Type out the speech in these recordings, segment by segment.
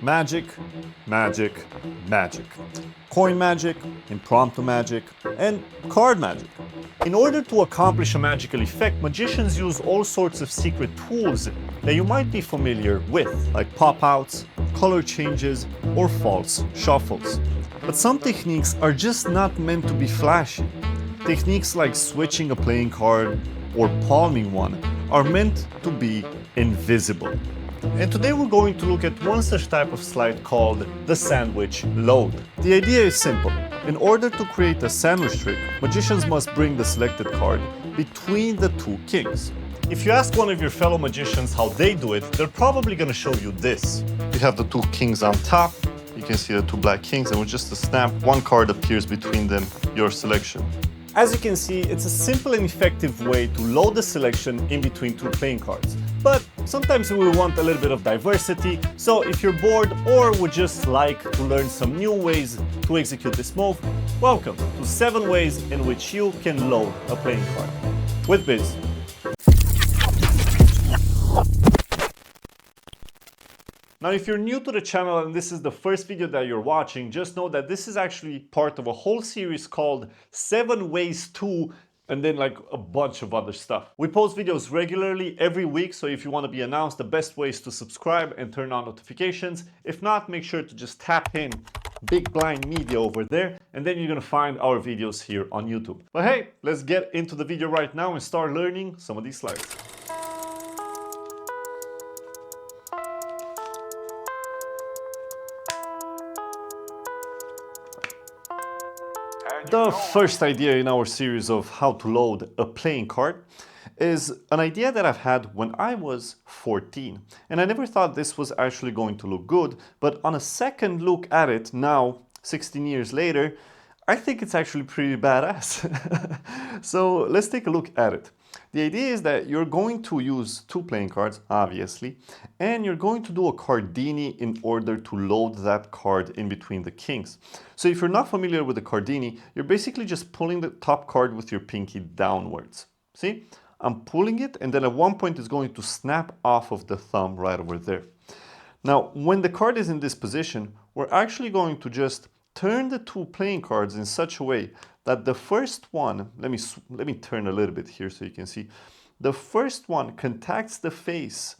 Magic, magic, magic. Coin magic, impromptu magic, and card magic. In order to accomplish a magical effect, magicians use all sorts of secret tools that you might be familiar with, like pop-outs, color changes, or false shuffles. But some techniques are just not meant to be flashy. Techniques like switching a playing card or palming one are meant to be invisible. And today we're going to look at one such type of slide called the sandwich load. The idea is simple. In order to create a sandwich trick, magicians must bring the selected card between the two kings. If you ask one of your fellow magicians how they do it, they're probably going to show you this. You have the two kings on top, you can see the two black kings, and with just a snap, one card appears between them, your selection. As you can see, it's a simple and effective way to load the selection in between two playing cards. But sometimes we want a little bit of diversity, so if you're bored or would just like to learn some new ways to execute this move, welcome to 7 ways in which you can load a playing card. With Biz. Now, if you're new to the channel and this is the first video that you're watching, just know that this is actually part of a whole series called 7 Ways To, and then like a bunch of other stuff. We post videos regularly every week, so if you want to be announced, the best way is to subscribe and turn on notifications. If not, make sure to just tap in Big Blind Media over there, and then you're gonna find our videos here on YouTube. But hey, let's get into the video right now and start learning some of these slides. The first idea in our series of how to load a playing card is an idea that I've had when I was 14. And I never thought this was actually going to look good, but on a second look at it now, 16 years later, I think it's actually pretty badass. So let's take a look at it. The idea is that you're going to use 2 playing cards, obviously, and you're going to do a Cardini in order to load that card in between the kings. So if you're not familiar with the Cardini, you're basically just pulling the top card with your pinky downwards. See? I'm pulling it, and then at one point it's going to snap off of the thumb right over there. Now, when the card is in this position, we're actually going to just turn the 2 playing cards in such a way that the first one, let me turn a little bit here so you can see. The first one contacts the face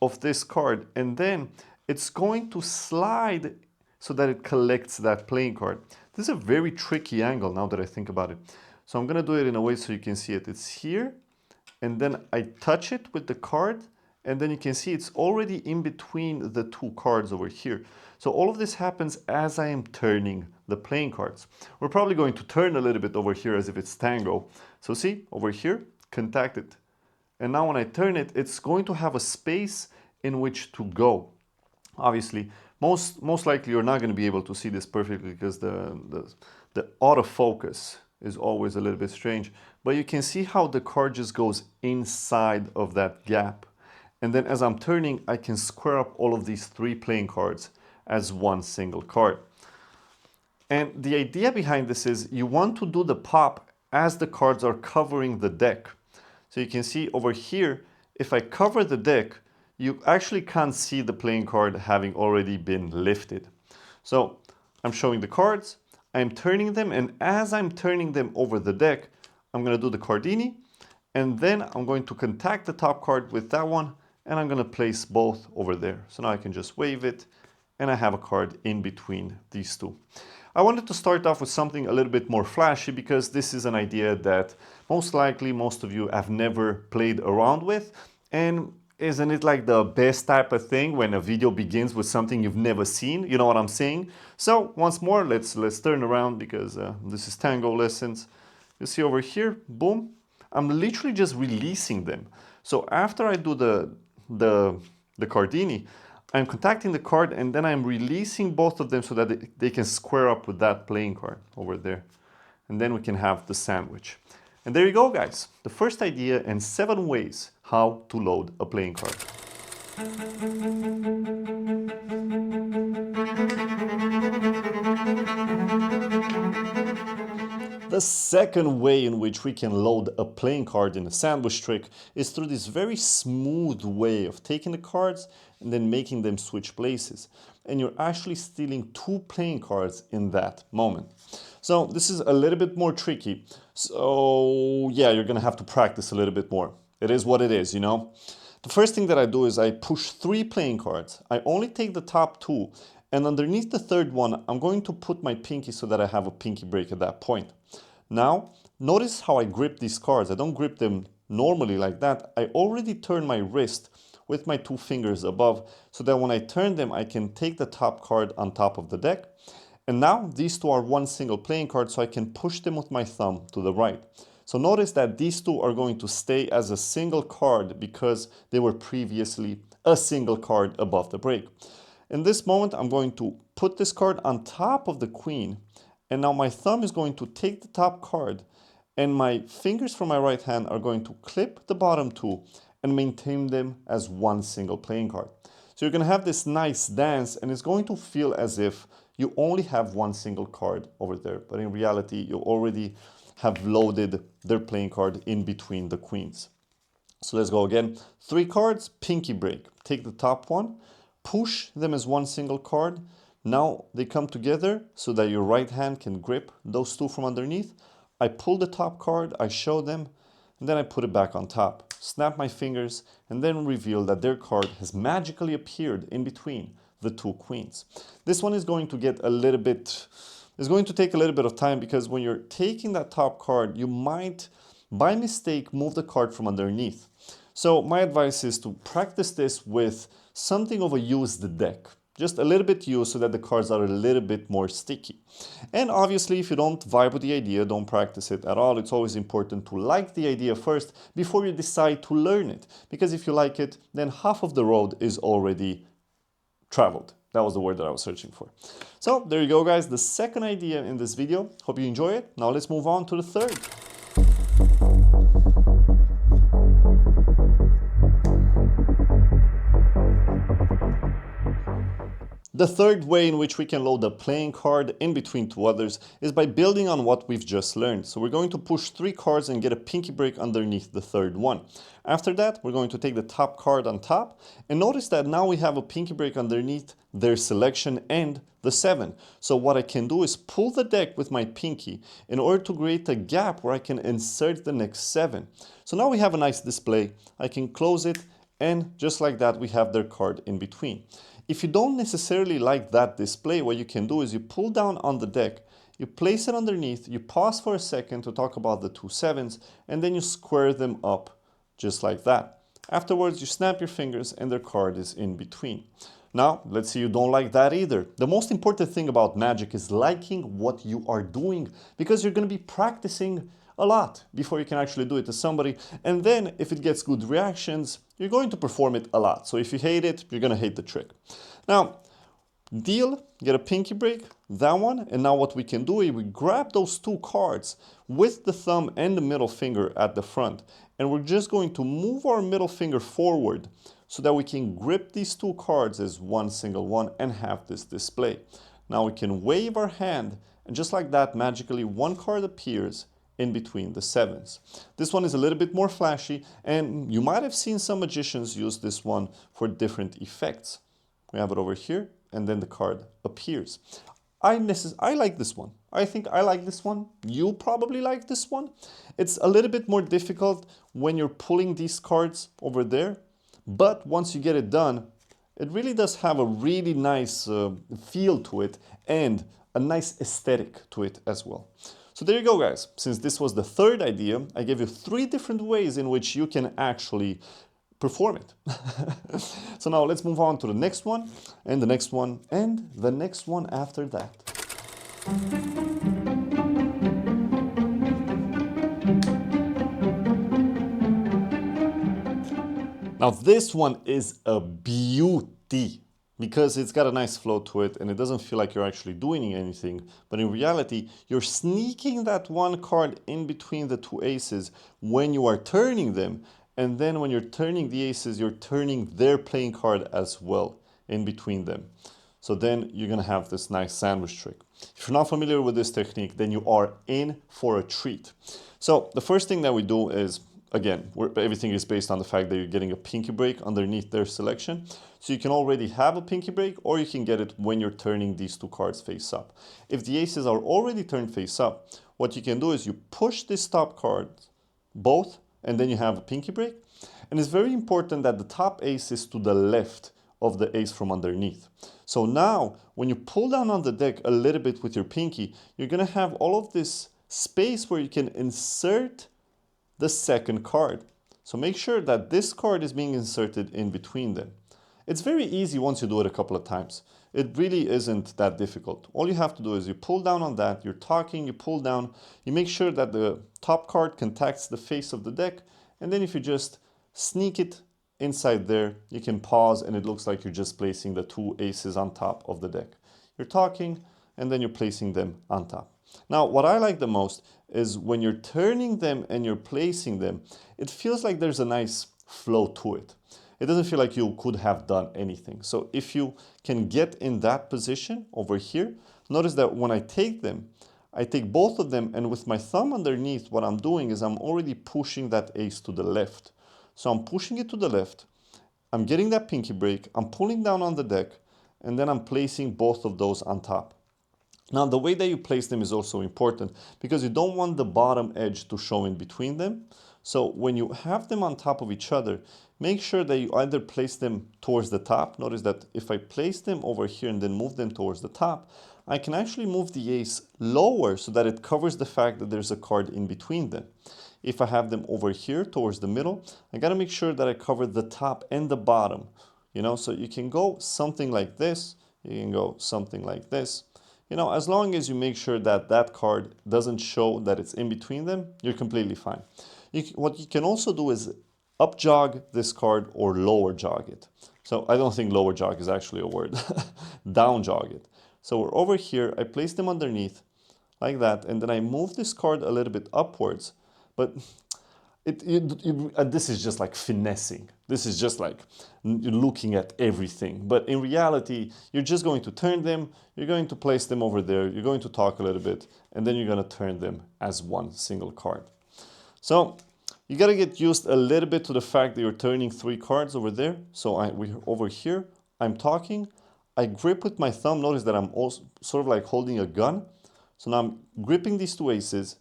of this card, and then it's going to slide so that it collects that playing card. This is a very tricky angle now that I think about it. So I'm going to do it in a way so you can see it. It's here, and then I touch it with the card, and then you can see it's already in between the 2 cards over here. So all of this happens as I am turning the playing cards. We're probably going to turn a little bit over here as if it's tango. So see, over here, contact it. And now when I turn it, it's going to have a space in which to go. Obviously, most likely you're not going to be able to see this perfectly because the autofocus is always a little bit strange. But you can see how the card just goes inside of that gap. And then as I'm turning, I can square up all of these 3 playing cards as one single card. And the idea behind this is you want to do the pop as the cards are covering the deck. So you can see over here, if I cover the deck, you actually can't see the playing card having already been lifted. So I'm showing the cards, I'm turning them, and as I'm turning them over the deck, I'm going to do the Cardini, and then I'm going to contact the top card with that one, and I'm going to place both over there. So now I can just wave it, and I have a card in between these 2. I wanted to start off with something a little bit more flashy because this is an idea that most likely most of you have never played around with. And isn't it like the best type of thing when a video begins with something you've never seen? You know what I'm saying? So once more, let's turn around because this is tango lessons. You see over here, boom, I'm literally just releasing them. So after I do the Cardini, I'm contacting the card and then I'm releasing both of them so that they can square up with that playing card over there. And then we can have the sandwich. And there you go, guys. The first idea and 7 ways how to load a playing card. The second way in which we can load a playing card in a sandwich trick is through this very smooth way of taking the cards and then making them switch places. and you're actually stealing 2 playing cards in that moment. So this is a little bit more tricky. So yeah, you're gonna have to practice a little bit more. It is what it is, you know? The first thing that I do is I push 3 playing cards. I only take the top 2, and underneath the third one, I'm going to put my pinky so that I have a pinky break at that point. Now, notice how I grip these cards. I don't grip them normally like that. I already turn my wrist with my 2 fingers above so that when I turn them, I can take the top card on top of the deck. And now these 2 are one single playing card, so I can push them with my thumb to the right. So notice that these 2 are going to stay as a single card because they were previously a single card above the break. In this moment, I'm going to put this card on top of the queen, and now my thumb is going to take the top card, and my fingers from my right hand are going to clip the bottom 2 and maintain them as one single playing card. So you're going to have this nice dance, and it's going to feel as if you only have one single card over there, but in reality, you already have loaded their playing card in between the queens. So let's go again. 3 cards, pinky break. Take the top one, push them as one single card. Now they come together so that your right hand can grip those 2 from underneath. I pull the top card, I show them, and then I put it back on top. Snap my fingers, and then reveal that their card has magically appeared in between the 2 queens. This one is going to get a little bit, it's going to take a little bit of time because when you're taking that top card, you might, by mistake, move the card from underneath. So my advice is to practice this with something of a used deck. Just a little bit used so that the cards are a little bit more sticky. And obviously, if you don't vibe with the idea, don't practice it at all. It's always important to like the idea first before you decide to learn it. Because if you like it, then half of the road is already traveled. That was the word that I was searching for. So there you go, guys. The second idea in this video. Hope you enjoy it. Now let's move on to the third. The third way in which we can load a playing card in between 2 others is by building on what we've just learned. So we're going to push 3 cards and get a pinky break underneath the third one. After that, we're going to take the top card on top, and notice that now we have a pinky break underneath their selection and the 7. So what I can do is pull the deck with my pinky in order to create a gap where I can insert the next 7. So now we have a nice display. I can close it, and just like that, we have their card in between. If you don't necessarily like that display, what you can do is you pull down on the deck, you place it underneath, you pause for a second to talk about the 2 7s, and then you square them up just like that. Afterwards, you snap your fingers and their card is in between. Now, let's say you don't like that either. The most important thing about Magic is liking what you are doing, because you're going to be practicing a lot before you can actually do it to somebody, and then if it gets good reactions, you're going to perform it a lot. So if you hate it, you're going to hate the trick. Now, deal, get a pinky break, that one, and now what we can do is we grab those 2 cards with the thumb and the middle finger at the front, and we're just going to move our middle finger forward so that we can grip these 2 cards as one single one and have this display. Now we can wave our hand, and just like that, magically 1 card appears in between the 7s. This one is a little bit more flashy, and you might have seen some magicians use this one for different effects. We have it over here, and then the card appears. I like this one. I think I like this one. You probably like this one. It's a little bit more difficult when you're pulling these cards over there, but once you get it done, it really does have a really nice feel to it and a nice aesthetic to it as well. So there you go, guys. Since this was the third idea, I gave you 3 different ways in which you can actually perform it. So now let's move on to the next one, and the next one, and the next one after that. Now this one is a beauty, because it's got a nice flow to it and it doesn't feel like you're actually doing anything, but in reality you're sneaking that 1 card in between the 2 aces when you are turning them, and then when you're turning the aces, you're turning their playing card as well in between them. So then you're gonna have this nice sandwich trick. If you're not familiar with this technique, then you are in for a treat. So the first thing that we do is, again, everything is based on the fact that you're getting a pinky break underneath their selection. So you can already have a pinky break, or you can get it when you're turning these two cards face up. If the aces are already turned face up, what you can do is you push this top card, both, and then you have a pinky break. And it's very important that the top ace is to the left of the ace from underneath. So now, when you pull down on the deck a little bit with your pinky, you're gonna have all of this space where you can insert the second card. So make sure that this card is being inserted in between them. It's very easy once you do it a couple of times. It really isn't that difficult. All you have to do is you pull down on that, you're talking, you pull down, you make sure that the top card contacts the face of the deck, and then if you just sneak it inside there, you can pause and it looks like you're just placing the two aces on top of the deck. You're talking and then you're placing them on top. Now, what I like the most is when you're turning them and you're placing them, it feels like there's a nice flow to it. It doesn't feel like you could have done anything. So if you can get in that position over here, notice that when I take them, I take both of them, and with my thumb underneath, what I'm doing is I'm already pushing that ace to the left. So I'm pushing it to the left, I'm getting that pinky break, I'm pulling down on the deck, and then I'm placing both of those on top. Now, the way that you place them is also important because you don't want the bottom edge to show in between them. So when you have them on top of each other, make sure that you either place them towards the top. Notice that if I place them over here and then move them towards the top, I can actually move the ace lower so that it covers the fact that there's a card in between them. If I have them over here towards the middle, I gotta make sure that I cover the top and the bottom. You know, so you can go something like this, you can go something like this. You know, as long as you make sure that that card doesn't show that it's in between them, you're completely fine. What you can also do is up jog this card or lower jog it. So I don't think lower jog is actually a word. Down jog it. So we're over here, I place them underneath like that, and then I move this card a little bit upwards, but this is just like finessing. This is just like looking at everything. But in reality, you're just going to turn them, you're going to place them over there, you're going to talk a little bit, and then you're going to turn them as one single card. So you got to get used a little bit to the fact that you're turning three cards over there. So we're over here, I'm talking, I grip with my thumb. Notice that I'm also sort of like holding a gun. So now I'm gripping these two aces,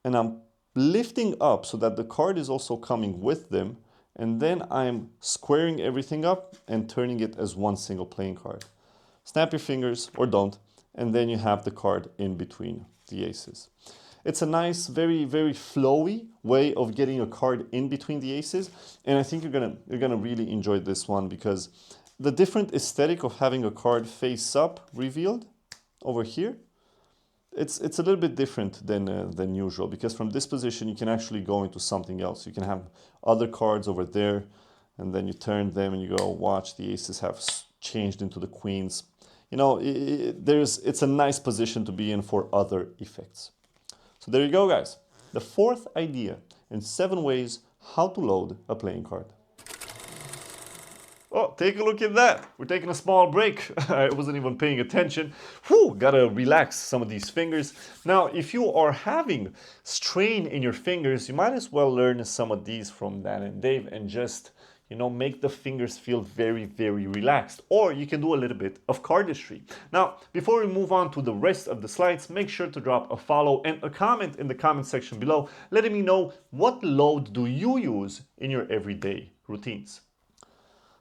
and I'm lifting up so that the card is also coming with them, and then I'm squaring everything up and turning it as one single playing card. Snap your fingers, or don't, and then you have the card in between the aces. It's a nice, very, very flowy way of getting a card in between the aces, and I think you're gonna really enjoy this one because the different aesthetic of having a card face up revealed over here, it's a little bit different than usual, because from this position you can actually go into something else. You can have other cards over there, and then you turn them and you go, watch, the aces have changed into the queens. You know, it's a nice position to be in for other effects. So there you go, guys. The fourth idea in 7 ways how to load a playing card. Oh, take a look at that. We're taking a small break. I wasn't even paying attention. Whew, gotta relax some of these fingers. Now, if you are having strain in your fingers, you might as well learn some of these from Dan and Dave and just, you know, make the fingers feel very, very relaxed. Or you can do a little bit of cardistry. Now, before we move on to the rest of the slides, make sure to drop a follow and a comment in the comment section below, letting me know what load do you use in your everyday routines.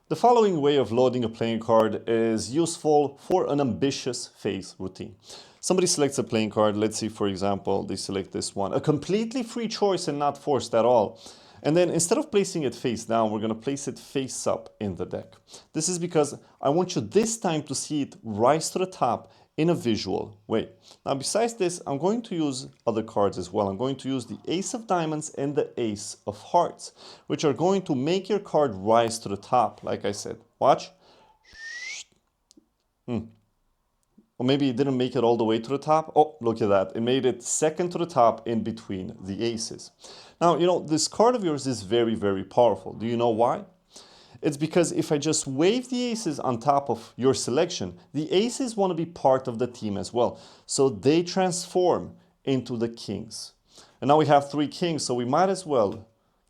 The following way of loading a playing card is useful for an ambitious phase routine. Somebody selects a playing card, let's say for example, they select this one, a completely free choice and not forced at all. And then instead of placing it face down, we're going to place it face up in the deck. This is because I want you this time to see it rise to the top in a visual way. Now, besides this, I'm going to use other cards as well. I'm going to use the Ace of Diamonds and the Ace of Hearts, which are going to make your card rise to the top, like I said. Watch. Or maybe it didn't make it all the way to the top. Oh, look at that. It made it second to the top in between the aces. Now, you know, this card of yours is very, very powerful. Do you know why? It's because if I just wave the aces on top of your selection, the aces want to be part of the team as well. So they transform into the kings. And now we have 3 kings, so we might as well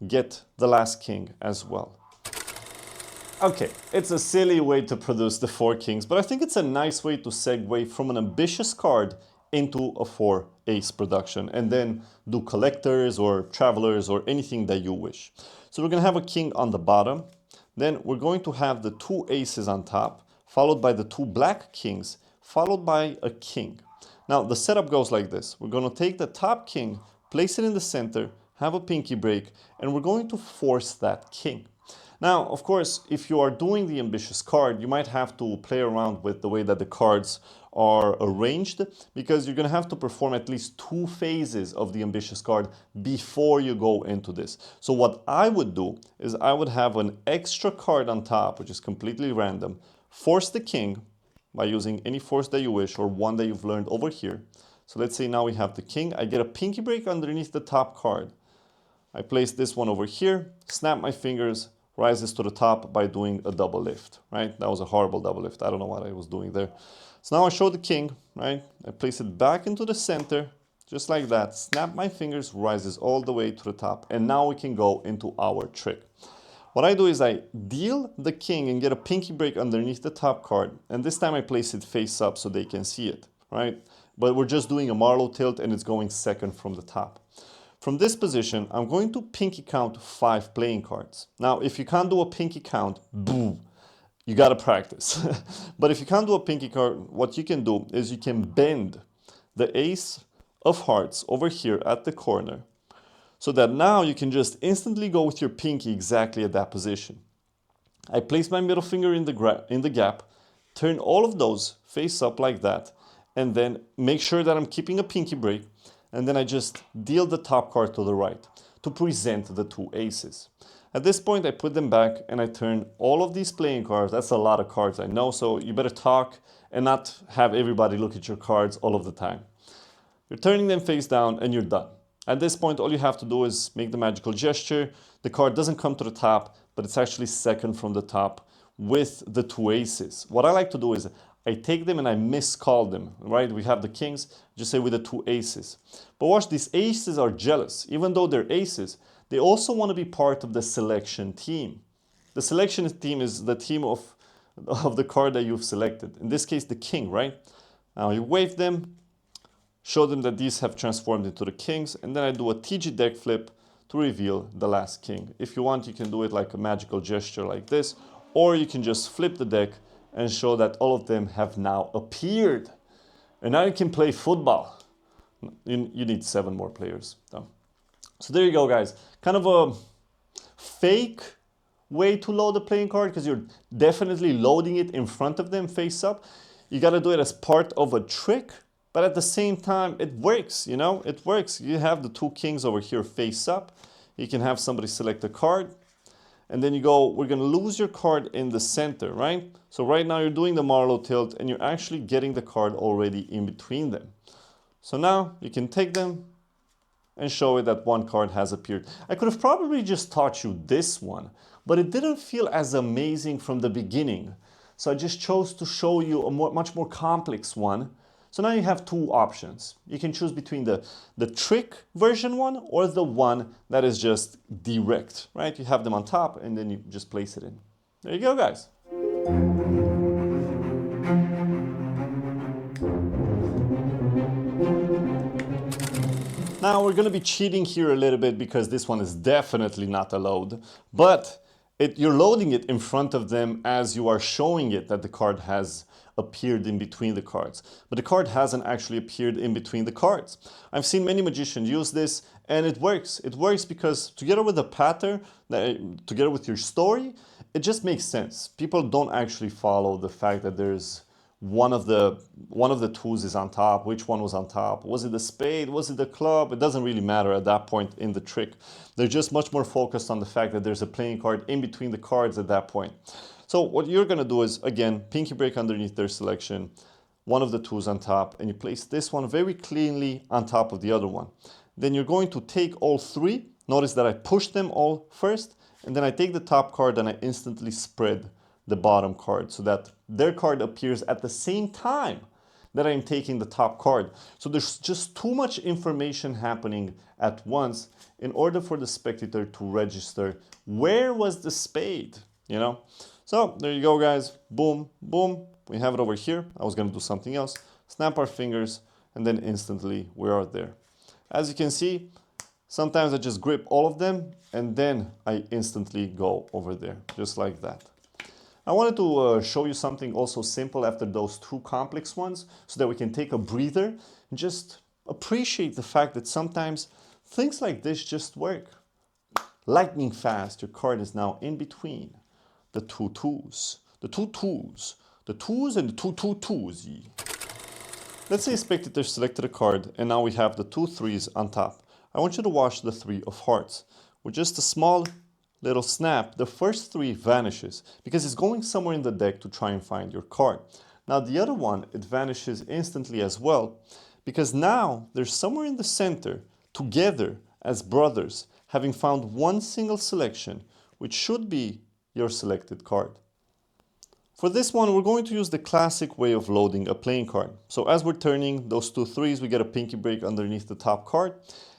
get the last king as well. Okay, it's a silly way to produce the 4 kings, but I think it's a nice way to segue from an ambitious card into a 4 ace production and then do collectors or travelers or anything that you wish. So we're going to have a king on the bottom, then we're going to have the 2 aces on top, followed by the 2 black kings, followed by a king. Now the setup goes like this. We're going to take the top king, place it in the center, have a pinky break, and we're going to force that king. Now, of course, if you are doing the ambitious card, you might have to play around with the way that the cards are arranged, because you're going to have to perform at least 2 phases of the ambitious card before you go into this. So what I would do is I would have an extra card on top, which is completely random, force the king by using any force that you wish or one that you've learned over here. So let's say now we have the king. I get a pinky break underneath the top card. I place this one over here, snap my fingers, rises to the top by doing a double lift, right? That was a horrible double lift. I don't know what I was doing there. So now I show the king, right? I place it back into the center, just like that. Snap my fingers, rises all the way to the top. And now we can go into our trick. What I do is I deal the king and get a pinky break underneath the top card. And this time I place it face up so they can see it, right? But we're just doing a Marlowe tilt and it's going second from the top. From this position, I'm going to pinky count 5 playing cards. Now, if you can't do a pinky count, boo, you gotta practice. But if you can't do a pinky card, what you can do is you can bend the ace of hearts over here at the corner, so that now you can just instantly go with your pinky exactly at that position. I place my middle finger in the gap, turn all of those face up like that, and then make sure that I'm keeping a pinky break. And then I just deal the top card to the right to present the 2 aces. At this point, I put them back and I turn all of these playing cards. That's a lot of cards, I know, so you better talk and not have everybody look at your cards all of the time. You're turning them face down and you're done. At this point, all you have to do is make the magical gesture. The card doesn't come to the top, but it's actually second from the top with the 2 aces. What I like to do is I take them and I miscall them, right? We have the kings, just say with the 2 aces. But watch, these aces are jealous. Even though they're aces, they also want to be part of the selection team. The selection team is the team of the card that you've selected. In this case, the king, right? Now you wave them, show them that these have transformed into the kings, and then I do a TG deck flip to reveal the last king. If you want, you can do it like a magical gesture like this, or you can just flip the deck and show that all of them have now appeared. And now you can play football. You need 7 more players, though. So there you go, guys. Kind of a fake way to load a playing card, because you're definitely loading it in front of them face up. You got to do it as part of a trick, but at the same time, it works, you know? It works. You have the 2 kings over here face up. You can have somebody select a card. And then you go, we're going to lose your card in the center, right? So right now you're doing the Marlowe tilt and you're actually getting the card already in between them. So now you can take them and show it that 1 card has appeared. I could have probably just taught you this one, but it didn't feel as amazing from the beginning. So I just chose to show you a much more complex one. So now you have 2 options. You can choose between the trick version one or the one that is just direct, right? You have them on top and then you just place it in. There you go, guys. Now we're going to be cheating here a little bit because this one is definitely not a load, but you're loading it in front of them as you are showing it that the card has appeared in between the cards. But the card hasn't actually appeared in between the cards. I've seen many magicians use this and it works. It works because together with the pattern, together with your story, it just makes sense. People don't actually follow the fact that there's one of the 2s is on top. Which one was on top? Was it the spade? Was it the club? It doesn't really matter at that point in the trick. They're just much more focused on the fact that there's a playing card in between the cards at that point. So what you're going to do is, again, pinky break underneath their selection, one of the 2s on top, and you place this one very cleanly on top of the other one. Then you're going to take all 3. Notice that I push them all first, and then I take the top card and I instantly spread the bottom card so that their card appears at the same time that I'm taking the top card. So there's just too much information happening at once in order for the spectator to register where was the spade, you know? So there you go, guys. Boom, boom. We have it over here. I was going to do something else. Snap our fingers, and then instantly we are there. As you can see, sometimes I just grip all of them, and then I instantly go over there, just like that. I wanted to show you something also simple after those two complex ones, so that we can take a breather and just appreciate the fact that sometimes things like this just work. Lightning fast, your card is now in between the two twos. The two twos. The twos and the two twos. Let's say spectator selected a card, and now we have the two threes on top. I want you to watch the three of hearts. With just a small little snap, the first three vanishes because it's going somewhere in the deck to try and find your card. Now the other one, it vanishes instantly as well because now they're somewhere in the center together as brothers, having found one single selection, which should be your selected card. For this one, we're going to use the classic way of loading a playing card. So as we're turning those two threes, we get a pinky break underneath the top card.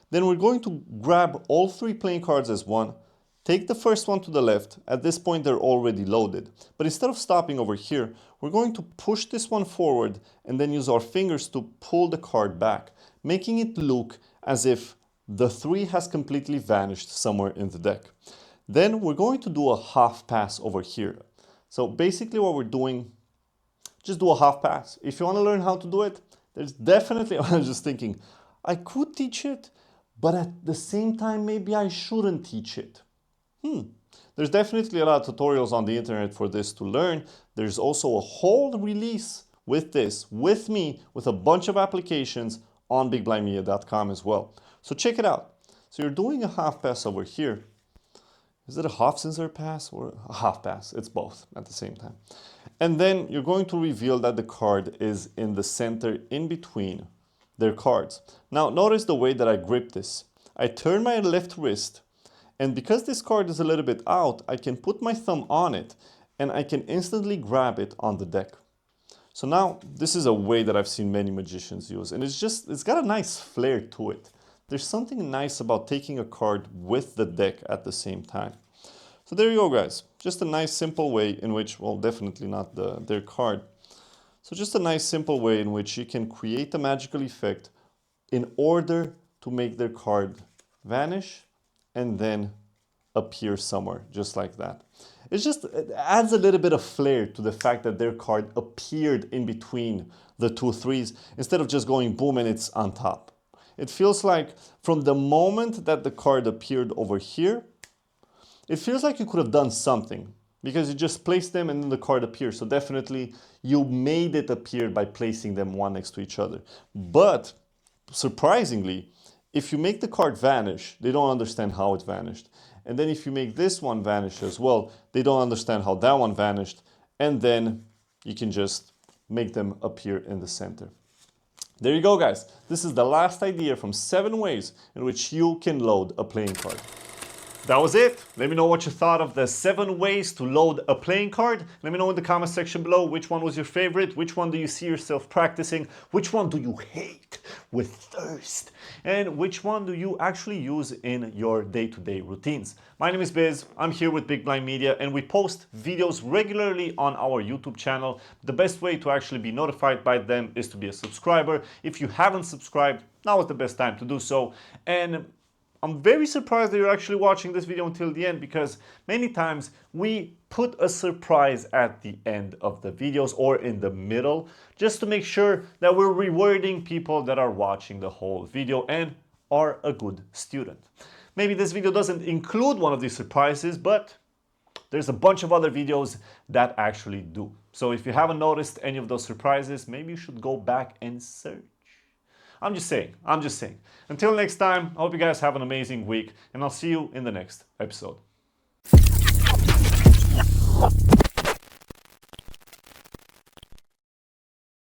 Then we're going to grab all three playing cards as one, take the first one to the left. At this point, they're already loaded. But instead of stopping over here, we're going to push this one forward and then use our fingers to pull the card back, making it look as if the three has completely vanished somewhere in the deck. Then we're going to do a half pass over here. So basically what we're doing, just do a half pass. If you want to learn how to do it, there's definitely, I was just thinking, I could teach it, but at the same time, maybe I shouldn't teach it. There's definitely a lot of tutorials on the internet for this to learn. There's also a whole release with this, with me, with a bunch of applications on bigblindmedia.com as well. So check it out. So you're doing a half pass over here. Is it a half scissor pass or a half pass? It's both at the same time. And then you're going to reveal that the card is in the center in between their cards. Now notice the way that I grip this. I turn my left wrist, and because this card is a little bit out, I can put my thumb on it and I can instantly grab it on the deck. So now this is a way that I've seen many magicians use, and it's got a nice flair to it. There's something nice about taking a card with the deck at the same time. So there you go, guys. Just a nice simple way in which, well, definitely not their card. So just a nice simple way in which you can create a magical effect in order to make their card vanish and then appear somewhere, just like that. It adds a little bit of flair to the fact that their card appeared in between the two threes instead of just going boom and it's on top. It feels like from the moment that the card appeared over here, it feels like you could have done something because you just placed them and then the card appears. So definitely you made it appear by placing them one next to each other. But surprisingly, if you make the card vanish, they don't understand how it vanished. And then if you make this one vanish as well, they don't understand how that one vanished. And then you can just make them appear in the center. There you go, guys. This is the last idea from 7 ways in which you can load a playing card. That was it. Let me know what you thought of the 7 ways to load a playing card. Let me know in the comment section below which one was your favorite, which one do you see yourself practicing, which one do you hate with thirst, and which one do you actually use in your day-to-day routines. My name is Biz, I'm here with Big Blind Media, and we post videos regularly on our YouTube channel. The best way to actually be notified by them is to be a subscriber. If you haven't subscribed, now is the best time to do so. And I'm very surprised that you're actually watching this video until the end, because many times we put a surprise at the end of the videos or in the middle just to make sure that we're rewarding people that are watching the whole video and are a good student. Maybe this video doesn't include one of these surprises, but there's a bunch of other videos that actually do. So if you haven't noticed any of those surprises, maybe you should go back and search. I'm just saying. Until next time, I hope you guys have an amazing week, and I'll see you in the next episode.